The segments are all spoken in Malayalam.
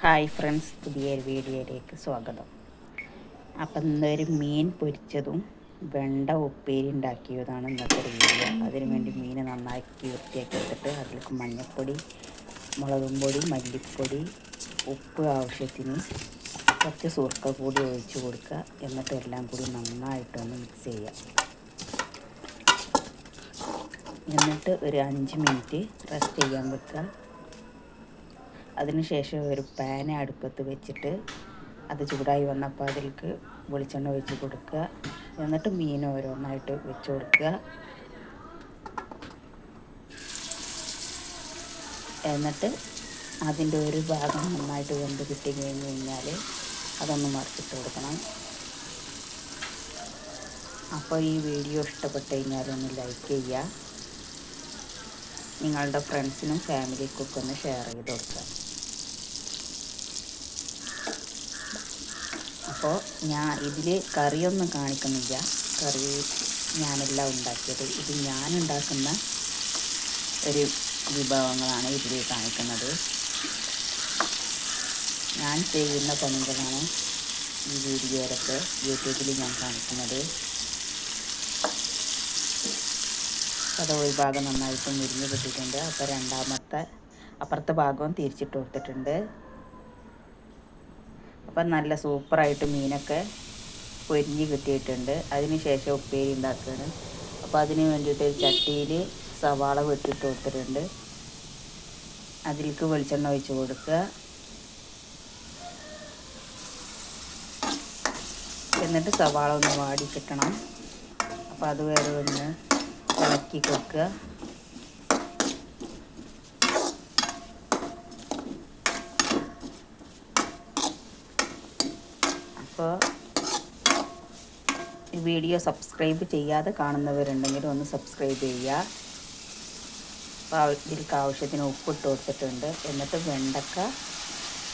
ഹായ് ഫ്രണ്ട്സ്, പുതിയൊരു വീഡിയോയിലേക്ക് സ്വാഗതം. അപ്പം ഇന്നൊരു മീൻ പൊരിച്ചതും വെണ്ട ഉപ്പേരി ഉണ്ടാക്കിയതാണ് ഇന്നത്തെ ഒരു വീഡിയോ. അതിനു വേണ്ടി മീൻ നന്നാക്കി വൃത്തിയാക്കി എടുത്തിട്ട് അതിലേക്ക് മഞ്ഞൾപ്പൊടി, മുളകും പൊടി, മല്ലിപ്പൊടി, ഉപ്പ് ആവശ്യത്തിന്, കുറച്ച് സുർക്ക കൂടി ഒഴിച്ച് കൊടുക്കുക. എന്നിട്ട് എല്ലാം കൂടി നന്നായിട്ടൊന്ന് മിക്സ് ചെയ്യുക. എന്നിട്ട് ഒരു 5 മിനിറ്റ് റെസ്റ്റ് ചെയ്യാൻ വെക്കുക. അതിനുശേഷം ഒരു പാൻ അടുപ്പത്ത് വെച്ചിട്ട് അത് ചൂടായി വന്നപ്പോൾ അതിലേക്ക് വെളിച്ചെണ്ണ ഒഴിച്ച് കൊടുക്കുക. എന്നിട്ട് മീൻ ഓരോന്നായിട്ട് വെച്ച് കൊടുക്കുക. എന്നിട്ട് അതിൻ്റെ ഒരു ഭാഗം നന്നായിട്ട് വെന്ത് കിട്ടി കഴിഞ്ഞ് കഴിഞ്ഞാൽ അതൊന്ന് മറിച്ചിട്ട് കൊടുക്കണം. അപ്പോൾ ഈ വീഡിയോ ഇഷ്ടപ്പെട്ട് കഴിഞ്ഞാൽ ഒന്ന് ലൈക്ക് ചെയ്യുക. നിങ്ങളുടെ ഫ്രണ്ട്സിനും ഫാമിലിക്കൊക്കെ ഒന്ന് ഷെയർ ചെയ്ത് കൊടുക്കുക. അപ്പോൾ ഞാൻ ഇതിൽ കറിയൊന്നും കാണിക്കുന്നില്ല. കറി ഞാനെല്ലാം ഉണ്ടാക്കിയത്. ഇത് ഞാനുണ്ടാക്കുന്ന ഒരു വിഭവങ്ങളാണ് ഇതിൽ കാണിക്കുന്നത്. ഞാൻ ചെയ്യുന്ന പണികളാണ് ഈ വീഡിയോയിലൊക്കെ യൂട്യൂബിൽ ഞാൻ കാണിക്കുന്നത്. അത് ഒരു ഭാഗം നന്നായിട്ട് മുരിഞ്ഞ് കിട്ടിയിട്ടുണ്ട്. അപ്പോൾ അപ്പുറത്തെ ഭാഗവും തിരിച്ചിട്ട് കൊടുത്തിട്ടുണ്ട്. അപ്പം നല്ല സൂപ്പറായിട്ട് മീനൊക്കെ പൊരിഞ്ഞ് കിട്ടിയിട്ടുണ്ട്. അതിന് ശേഷം ഉപ്പേരി ഉണ്ടാക്കുകയാണ്. അപ്പോൾ അതിന് വേണ്ടിയിട്ട് ഒരു ചട്ടിയിൽ സവാള വെട്ടിയിട്ട് കൊടുത്തിട്ടുണ്ട്. അതിലേക്ക് വെളിച്ചെണ്ണ ഒഴിച്ച് കൊടുക്കുക. എന്നിട്ട് സവാള ഒന്ന് വാടി കിട്ടണം. അപ്പോൾ അത് വരെ ഒന്ന് ഇളക്കി കൊടുക്കുക. അപ്പോൾ ഈ വീഡിയോ സബ്സ്ക്രൈബ് ചെയ്യാതെ കാണുന്നവരുണ്ടെങ്കിൽ ഒന്ന് സബ്സ്ക്രൈബ് ചെയ്യുക. അപ്പോൾ ഇതിലേക്ക് ആവശ്യത്തിന് ഉപ്പിട്ട് കൊടുത്തിട്ടുണ്ട്. എന്നിട്ട് വെണ്ടക്ക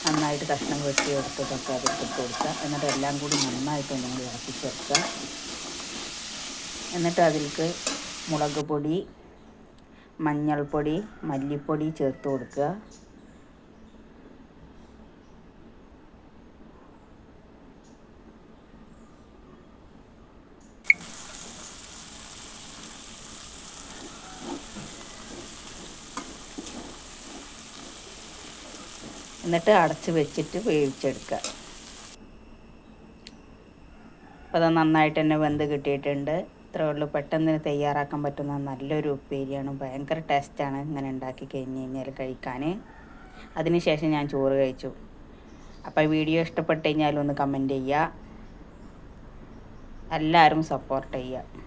നന്നായിട്ട് കഷ്ണം വെട്ടി എടുത്തിട്ടൊക്കെ അതിട്ട് കൊടുക്കുക. എന്നിട്ട് എല്ലാം കൂടി നന്നായിട്ട് ഒന്നും കൂടി ഇളക്കി ചേർക്കുക. എന്നിട്ട് അതിലേക്ക് മുളക് പൊടി, മഞ്ഞൾപ്പൊടി, മല്ലിപ്പൊടി ചേർത്ത് കൊടുക്കുക. എന്നിട്ട് അടച്ച് വെച്ചിട്ട് വേവിച്ചെടുക്കുക. അപ്പോൾ അത് നന്നായിട്ട് തന്നെ വെന്ത് കിട്ടിയിട്ടുണ്ട്. ഇത്രയേ ഉള്ളൂ. പെട്ടെന്ന് തയ്യാറാക്കാൻ പറ്റുന്ന നല്ലൊരു ഉപ്പേരിയാണ്. ഭയങ്കര ടേസ്റ്റാണ് ഇങ്ങനെ ഉണ്ടാക്കി കഴിഞ്ഞ് കഴിഞ്ഞാൽ കഴിക്കാൻ. അതിനുശേഷം ഞാൻ ചോറ് കഴിച്ചു. അപ്പോൾ വീഡിയോ ഇഷ്ടപ്പെട്ട് കഴിഞ്ഞാൽ ഒന്ന് കമൻറ്റ് ചെയ്യുക. എല്ലാവരും സപ്പോർട്ട് ചെയ്യുക.